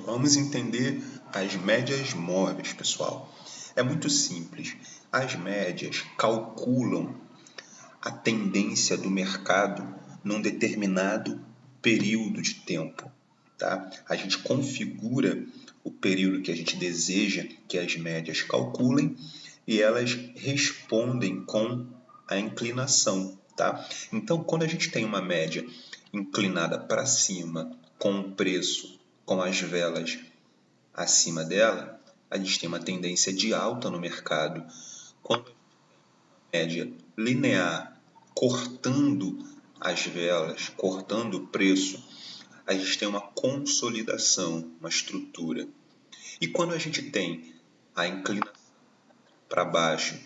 Vamos entender as médias móveis, pessoal. É muito simples. As médias calculam a tendência do mercado num determinado período de tempo, tá? A gente configura o período que a gente deseja que as médias calculem e elas respondem com a inclinação, tá? Então, quando a gente tem uma média inclinada para cima, com o preço, com as velas acima dela, a gente tem uma tendência de alta no mercado. Quando a média linear cortando as velas, cortando o preço, a gente tem uma consolidação, uma estrutura. E quando a gente tem a inclinação para baixo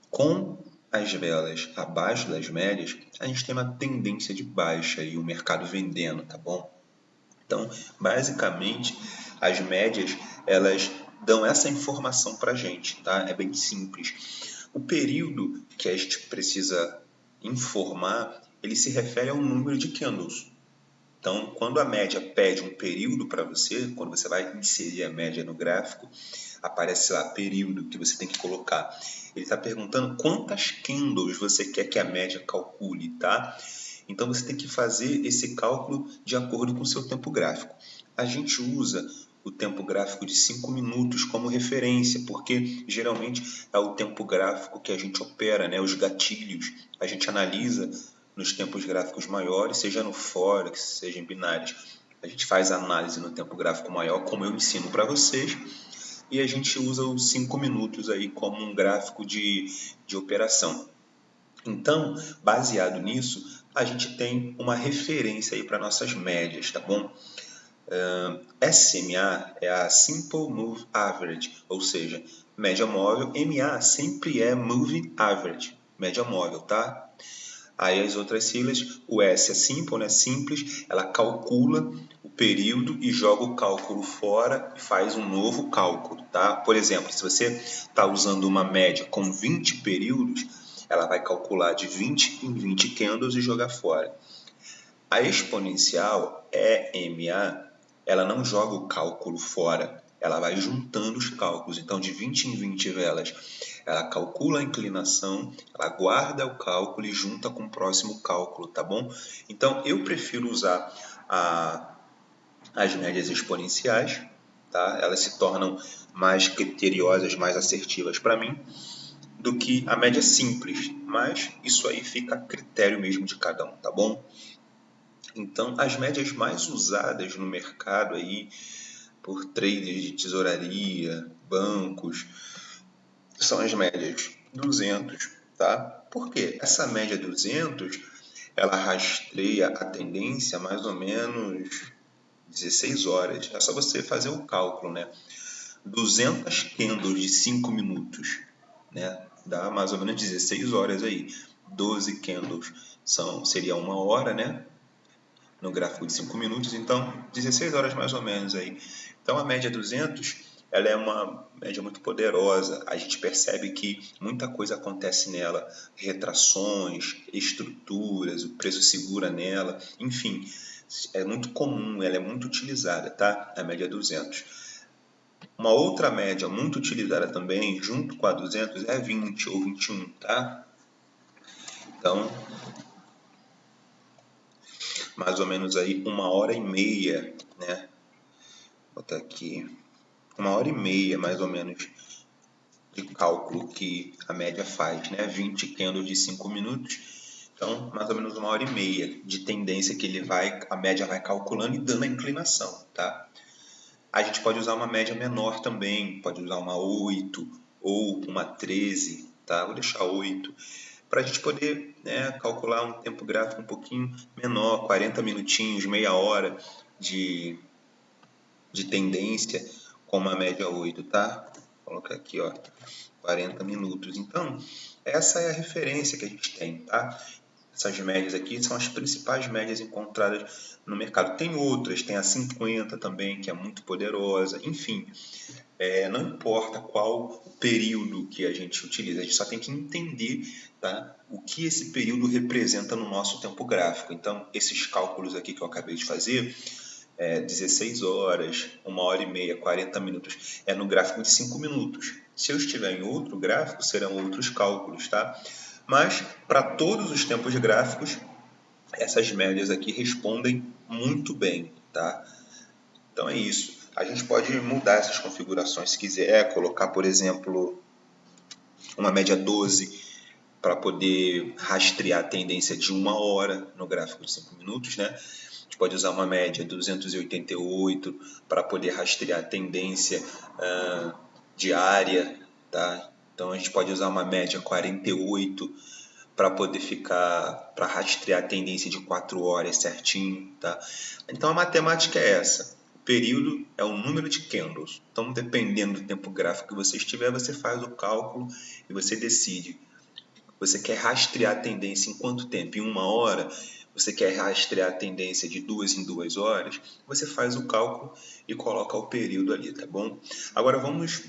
com as velas abaixo das médias, a gente tem uma tendência de baixa e o mercado vendendo, tá bom? Então, basicamente, as médias, elas dão essa informação para a gente, tá? É bem simples. O período que a gente precisa informar, ele se refere ao número de candles. Então, quando a média pede um período para você, quando você vai inserir a média no gráfico, aparece lá período que você tem que colocar. Ele está perguntando quantas candles você quer que a média calcule, tá? Então, você tem que fazer esse cálculo de acordo com o seu tempo gráfico. A gente usa o tempo gráfico de 5 minutos como referência, porque geralmente é o tempo gráfico que a gente opera, né? Os gatilhos, a gente analisa nos tempos gráficos maiores, seja no Forex, seja em binários. A gente faz análise no tempo gráfico maior, como eu ensino para vocês, e a gente usa os 5 minutos aí como um gráfico de operação. Então, baseado nisso, a gente tem uma referência aí para nossas médias, tá bom? SMA é a Simple Move Average, ou seja, média móvel. MA sempre é Moving Average, média móvel, tá? Aí as outras siglas, o S é Simple, né? Simples, ela calcula o período e joga o cálculo fora e faz um novo cálculo, tá? Por exemplo, se você está usando uma média com 20 períodos, ela vai calcular de 20 em 20 candles e jogar fora. A exponencial, EMA, ela não joga o cálculo fora, ela vai juntando os cálculos. Então, de 20 em 20 velas, ela calcula a inclinação, ela guarda o cálculo e junta com o próximo cálculo, tá bom? Então, eu prefiro usar as médias exponenciais, tá? Elas se tornam mais criteriosas, mais assertivas para mim, do que a média simples. Mas isso aí fica a critério mesmo de cada um, tá bom? Então, as médias mais usadas no mercado aí por traders de tesouraria, bancos, são as médias 200, tá? Por quê? Essa média 200, ela rastreia a tendência mais ou menos 16 horas. É só você fazer o cálculo, né? 200 candles de 5 minutos, né? Dá mais ou menos 16 horas aí. 12 candles seria uma hora, né? No gráfico de 5 minutos, então 16 horas mais ou menos aí. Então a média 200, ela é uma média muito poderosa, a gente percebe que muita coisa acontece nela, retrações, estruturas, o preço segura nela, enfim, é muito comum, ela é muito utilizada, tá? A média 200. Uma outra média muito utilizada também, junto com a 200, é 20 ou 21, tá? Então, mais ou menos aí 1h30, né? Vou botar aqui 1h30 mais ou menos de cálculo que a média faz, né? 20 candles de 5 minutos, então mais ou menos 1h30 de tendência que a média vai calculando e dando a inclinação, tá? A gente pode usar uma média menor também, pode usar uma 8 ou uma 13, tá? Vou deixar 8, para a gente poder, né, calcular um tempo gráfico um pouquinho menor, 40 minutinhos, meia hora de tendência com uma média 8, tá? Vou colocar aqui, ó, 40 minutos. Então, essa é a referência que a gente tem, tá? Essas médias aqui são as principais médias encontradas no mercado. Tem outras, tem a 50 também, que é muito poderosa. Enfim, não importa qual o período que a gente utiliza, a gente só tem que entender, tá, o que esse período representa no nosso tempo gráfico. Então, esses cálculos aqui que eu acabei de fazer, 16 horas, 1h30, 40 minutos, é no gráfico de 5 minutos. Se eu estiver em outro gráfico, serão outros cálculos, tá? Mas, para todos os tempos gráficos, essas médias aqui respondem muito bem, tá? Então é isso. A gente pode mudar essas configurações se quiser, colocar, por exemplo, uma média 12 para poder rastrear a tendência de 1 hora no gráfico de 5 minutos, né? A gente pode usar uma média 288 para poder rastrear a tendência diária, tá? Então a gente pode usar uma média 48 para poder para rastrear a tendência de 4 horas certinho, tá? Então a matemática é essa. O período é o número de candles. Então, dependendo do tempo gráfico que você estiver, você faz o cálculo e você decide. Você quer rastrear a tendência em quanto tempo? Em 1 hora? Você quer rastrear a tendência de 2 em 2 horas? Você faz o cálculo e coloca o período ali, tá bom? Agora vamos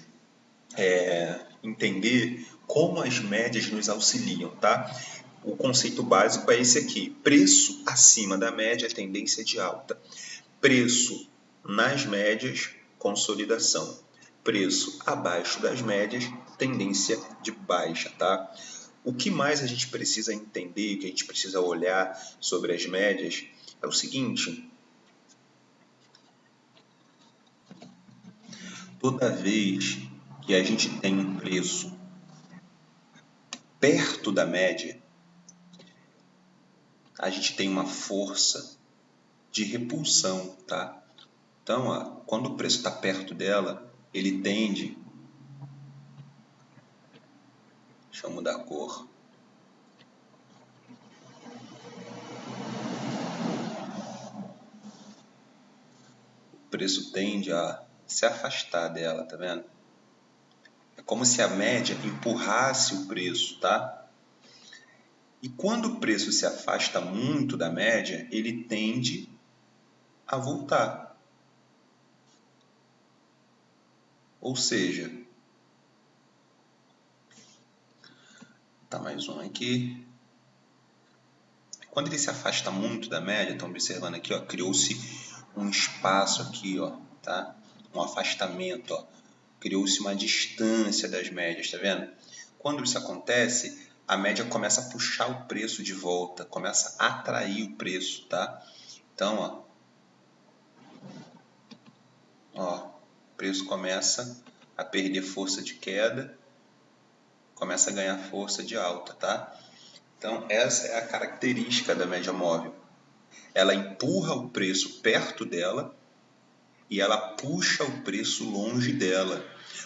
entender como as médias nos auxiliam, tá? O conceito básico é esse aqui: preço acima da média, tendência de alta. Preço nas médias, consolidação. Preço abaixo das médias, tendência de baixa, tá? O que mais a gente precisa entender, que a gente precisa olhar sobre as médias, é o seguinte: toda vez que a gente tem um preço perto da média, a gente tem uma força de repulsão, tá? Então, ó, quando o preço está perto dela, ele tende... Deixa eu mudar a cor. O preço tende a se afastar dela, tá vendo? É como se a média empurrasse o preço, tá? E quando o preço se afasta muito da média, ele tende a voltar. Ou seja, tá mais um aqui. Quando ele se afasta muito da média, estão observando aqui, ó, criou-se um espaço aqui, ó, tá? Um afastamento, ó. Criou-se uma distância das médias, tá vendo? Quando isso acontece, a média começa a puxar o preço de volta, começa a atrair o preço, tá? Então, ó, o preço começa a perder força de queda, começa a ganhar força de alta, tá? Então, essa é a característica da média móvel. Ela empurra o preço perto dela e ela puxa o preço longe dela.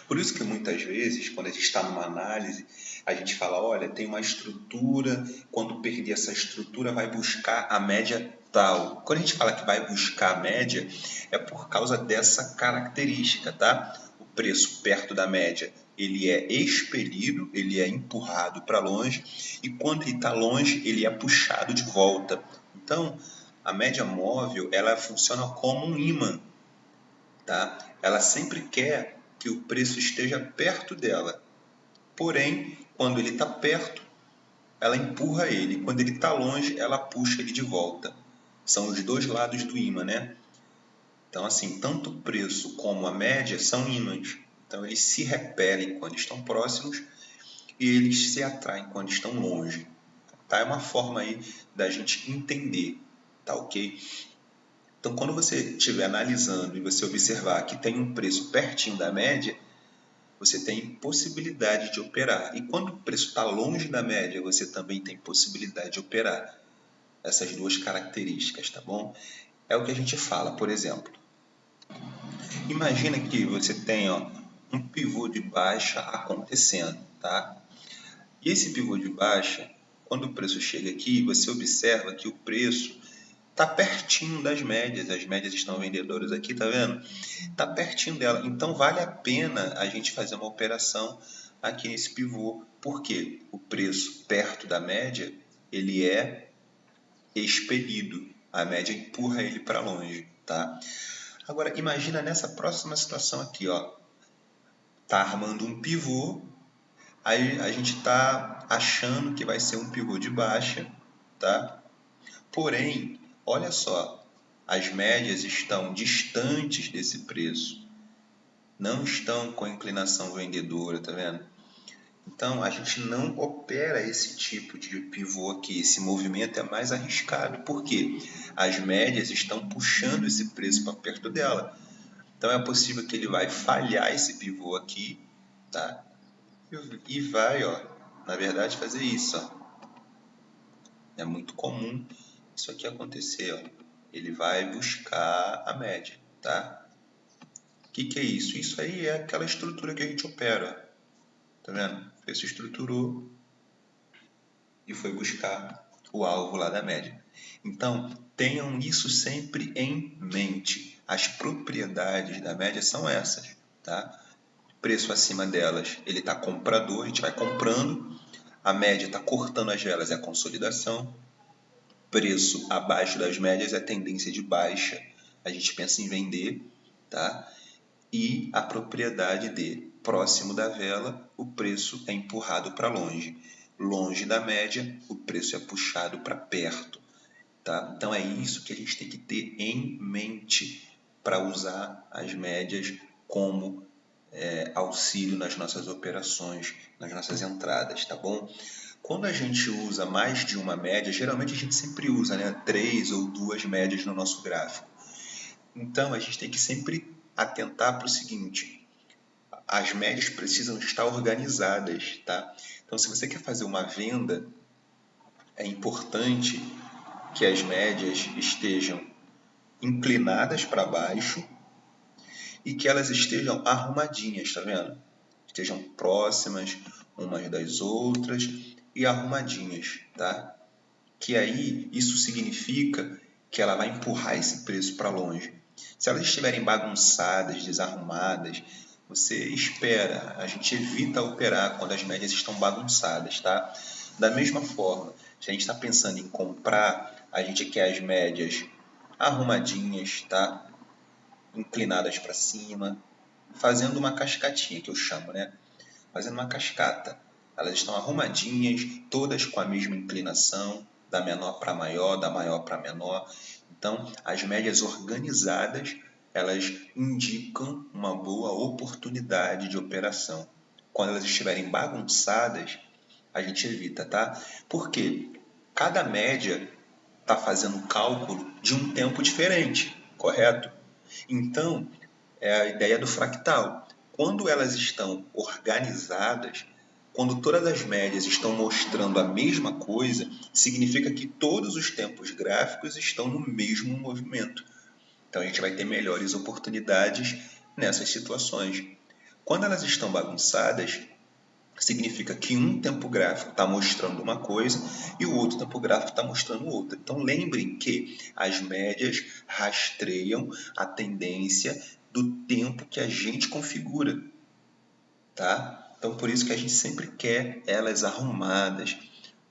Por isso que muitas vezes, quando a gente está numa análise, a gente fala, olha, tem uma estrutura, quando perder essa estrutura vai buscar a média tal. Quando a gente fala que vai buscar a média, é por causa dessa característica, tá? O preço perto da média, ele é expelido, ele é empurrado para longe, e quando ele está longe, ele é puxado de volta. Então, a média móvel, ela funciona como um ímã, tá? Ela sempre quer que o preço esteja perto dela. Porém, quando ele está perto, ela empurra ele. Quando ele está longe, ela puxa ele de volta. São os dois lados do ímã, né? Então, assim, tanto o preço como a média são ímãs. Então, eles se repelem quando estão próximos e eles se atraem quando estão longe. Tá? É uma forma aí da gente entender, tá ok? Então, quando você estiver analisando e você observar que tem um preço pertinho da média, você tem possibilidade de operar. E quando o preço está longe da média, você também tem possibilidade de operar. Essas duas características, tá bom? É o que a gente fala, por exemplo. Imagina que você tem um pivô de baixa acontecendo, tá? E esse pivô de baixa, quando o preço chega aqui, você observa que o preço está pertinho das médias, as médias estão vendedoras aqui, tá vendo? Está pertinho dela, então vale a pena a gente fazer uma operação aqui nesse pivô, porque o preço perto da média, ele é expelido, a média empurra ele para longe, tá? Agora, imagina nessa próxima situação aqui, ó, tá armando um pivô, aí a gente tá achando que vai ser um pivô de baixa, tá? Porém, olha só, as médias estão distantes desse preço, não estão com a inclinação vendedora, tá vendo? Então, a gente não opera esse tipo de pivô aqui, esse movimento é mais arriscado, porque as médias estão puxando esse preço para perto dela. Então, é possível que ele vai falhar esse pivô aqui, tá? E vai, ó, na verdade, fazer isso, ó. É muito comum isso aqui acontecer, ó. Ele vai buscar a média, tá? O que é isso? Isso aí é aquela estrutura que a gente opera, ó. Tá vendo? Ele se estruturou e foi buscar o alvo lá da média. Então, tenham isso sempre em mente. As propriedades da média são essas, tá? Preço acima delas, ele está comprador, a gente vai comprando. A média está cortando as velas, é a consolidação. Preço abaixo das médias é a tendência de baixa, a gente pensa em vender, tá? E a propriedade de próximo da vela, o preço é empurrado para longe. Longe da média, o preço é puxado para perto, tá? Então é isso que a gente tem que ter em mente para usar as médias como auxílio nas nossas operações, nas nossas entradas, tá bom? Quando a gente usa mais de uma média, geralmente a gente sempre usa, né, 3 ou 2 médias no nosso gráfico. Então a gente tem que sempre atentar para o seguinte: as médias precisam estar organizadas, tá? Então, se você quer fazer uma venda, é importante que as médias estejam inclinadas para baixo e que elas estejam arrumadinhas, tá vendo? Estejam próximas umas das outras e arrumadinhas, tá? Que aí isso significa que ela vai empurrar esse preço para longe. Se elas estiverem bagunçadas, desarrumadas, você espera, a gente evita operar quando as médias estão bagunçadas, tá? Da mesma forma, se a gente está pensando em comprar, a gente quer as médias arrumadinhas, tá? Inclinadas para cima, fazendo uma cascatinha, que eu chamo, né? Fazendo uma cascata. Elas estão arrumadinhas, todas com a mesma inclinação, da menor para maior, da maior para menor. Então, as médias organizadas, elas indicam uma boa oportunidade de operação. Quando elas estiverem bagunçadas, a gente evita, tá? Porque cada média está fazendo um cálculo de um tempo diferente, correto? Então, é a ideia do fractal. Quando elas estão organizadas, quando todas as médias estão mostrando a mesma coisa, significa que todos os tempos gráficos estão no mesmo movimento. Então a gente vai ter melhores oportunidades nessas situações. Quando elas estão bagunçadas, significa que um tempo gráfico está mostrando uma coisa e o outro tempo gráfico está mostrando outra. Então lembrem que as médias rastreiam a tendência do tempo que a gente configura, tá? Então por isso que a gente sempre quer elas arrumadas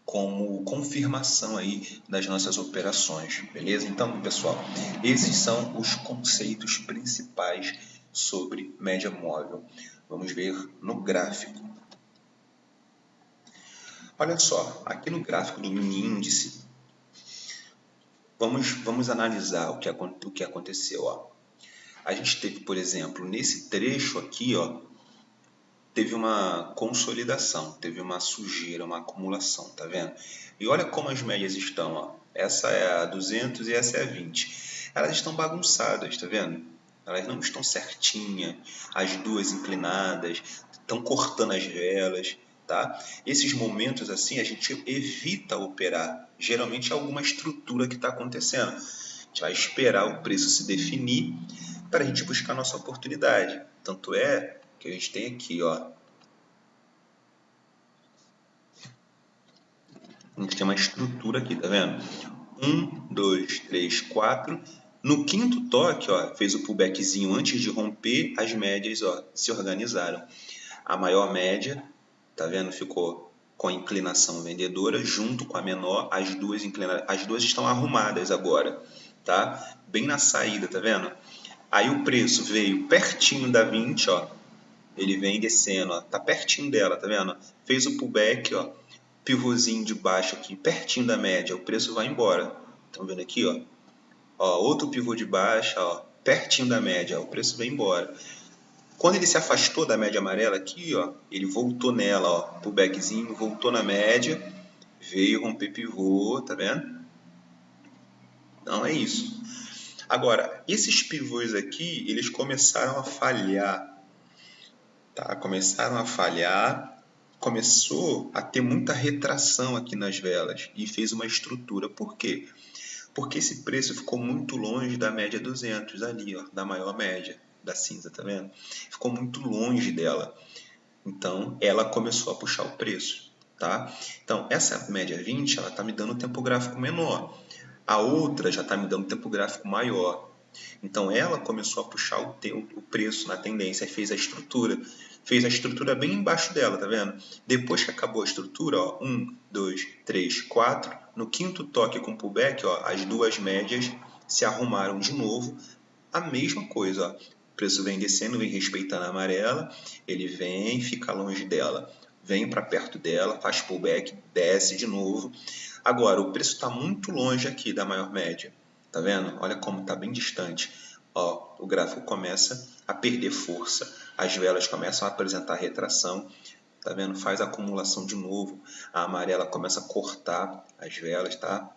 como confirmação aí das nossas operações, beleza? Então, pessoal, esses são os conceitos principais sobre média móvel. Vamos ver no gráfico. Olha só, aqui no gráfico do mini índice, vamos analisar o que aconteceu. Ó. A gente teve, por exemplo, nesse trecho aqui, ó, teve uma consolidação, teve uma sujeira, uma acumulação, tá vendo? E olha como as médias estão, ó. Essa é a 200 e essa é a 20. Elas estão bagunçadas, tá vendo? Elas não estão certinhas, as duas inclinadas, estão cortando as velas, tá? Esses momentos assim a gente evita operar. Geralmente é alguma estrutura que está acontecendo. A gente vai esperar o preço se definir para a gente buscar a nossa oportunidade. Tanto é que a gente tem aqui, ó. A gente tem uma estrutura aqui, tá vendo? 1, 2, 3, 4. No quinto toque, ó, fez o pullbackzinho antes de romper, as médias, ó, se organizaram. A maior média, tá vendo? Ficou com a inclinação vendedora junto com a menor, as duas estão arrumadas agora, tá? Bem na saída, tá vendo? Aí o preço veio pertinho da 20, ó. Ele vem descendo, ó, tá pertinho dela, tá vendo? Fez o pullback, ó, pivôzinho de baixo aqui, pertinho da média, o preço vai embora. Estão vendo aqui, ó? Ó, outro pivô de baixa, ó, pertinho da média, ó, o preço veio embora. Quando ele se afastou da média amarela aqui, ó, ele voltou nela, ó, pullbackzinho, voltou na média, veio romper pivô, tá vendo? Então é isso. Agora, esses pivôs aqui, eles começaram a falhar, tá? Começaram a falhar, começou a ter muita retração aqui nas velas e fez uma estrutura. Por quê? Porque esse preço ficou muito longe da média 200 ali, ó, da maior média da cinza, tá vendo? Ficou muito longe dela. Então, ela começou a puxar o preço, tá? Então, essa média 20, ela tá me dando um tempo gráfico menor. A outra já está me dando um tempo gráfico maior. Então, ela começou a puxar o preço na tendência e fez a estrutura. Fez a estrutura bem embaixo dela, tá vendo? Depois que acabou a estrutura, ó, 1, 2, 3, 4. No quinto toque com pullback, ó, as duas médias se arrumaram de novo. A mesma coisa, ó. O preço vem descendo, vem respeitando a amarela, ele vem, fica longe dela, vem para perto dela, faz pullback, desce de novo. Agora, o preço está muito longe aqui da maior média, tá vendo? Olha como está bem distante. Ó, o gráfico começa a perder força, as velas começam a apresentar retração, tá vendo? Faz acumulação de novo, a amarela começa a cortar as velas, tá?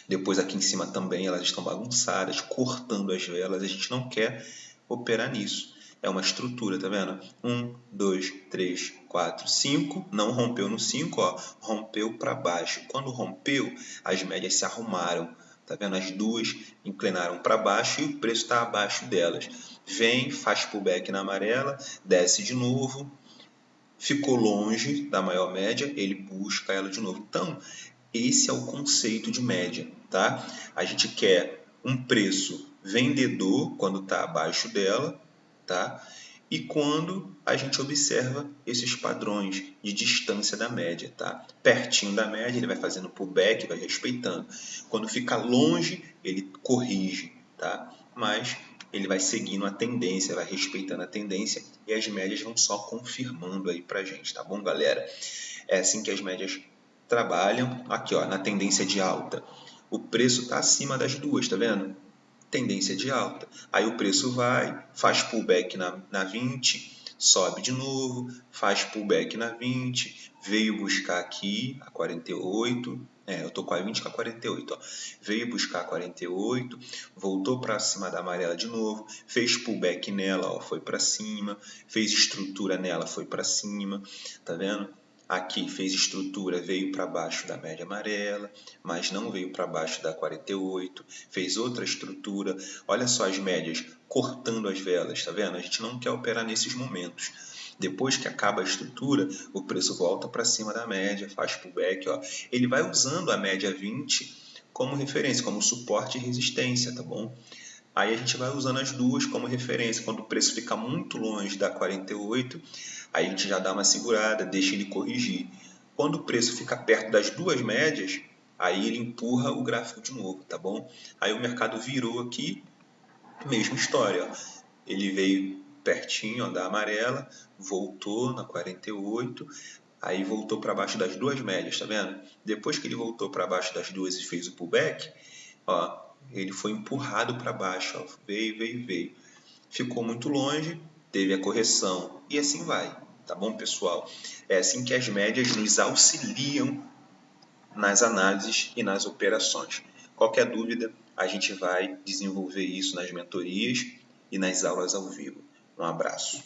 Depois aqui em cima também elas estão bagunçadas, cortando as velas. A gente não quer operar nisso. É uma estrutura, tá vendo? 1, 2, 3, 4, 5. Não rompeu no 5, ó. Rompeu para baixo. Quando rompeu, as médias se arrumaram. Tá vendo? As duas inclinaram para baixo e o preço está abaixo delas. Vem, faz pullback na amarela, desce de novo. Ficou longe da maior média, ele busca ela de novo. Então, esse é o conceito de média, tá? A gente quer um preço vendedor quando está abaixo dela, tá? E quando a gente observa esses padrões de distância da média, tá? Pertinho da média, ele vai fazendo pullback, vai respeitando. Quando fica longe, ele corrige, tá? Mas ele vai seguindo a tendência, vai respeitando a tendência e as médias vão só confirmando aí pra gente, tá bom, galera? É assim que as médias trabalham. Aqui, ó, na tendência de alta. O preço está acima das duas, tá vendo? Tendência de alta. Aí o preço vai, faz pullback na 20, sobe de novo, faz pullback na 20, veio buscar aqui a 48, eu tô com a 20 com a 48, ó. Veio buscar a 48, voltou para cima da amarela de novo, fez pullback nela, ó, foi para cima, fez estrutura nela, foi para cima, tá vendo? Aqui fez estrutura, veio para baixo da média amarela, mas não veio para baixo da 48, fez outra estrutura. Olha só as médias cortando as velas, tá vendo? A gente não quer operar nesses momentos. Depois que acaba a estrutura, o preço volta para cima da média, faz pullback, ó. Ele vai usando a média 20 como referência, como suporte e resistência, tá bom? Aí a gente vai usando as duas como referência. Quando o preço fica muito longe da 48, aí a gente já dá uma segurada, deixa ele corrigir. Quando o preço fica perto das duas médias, aí ele empurra o gráfico de novo, tá bom? Aí o mercado virou aqui, mesma história, ó. Ele veio pertinho, ó, da amarela, voltou na 48, aí voltou para baixo das duas médias, tá vendo? Depois que ele voltou para baixo das duas e fez o pullback, ó, ele foi empurrado para baixo, ó, veio. Ficou muito longe, teve a correção e assim vai, tá bom, pessoal? É assim que as médias nos auxiliam nas análises e nas operações. Qualquer dúvida, a gente vai desenvolver isso nas mentorias e nas aulas ao vivo. Um abraço.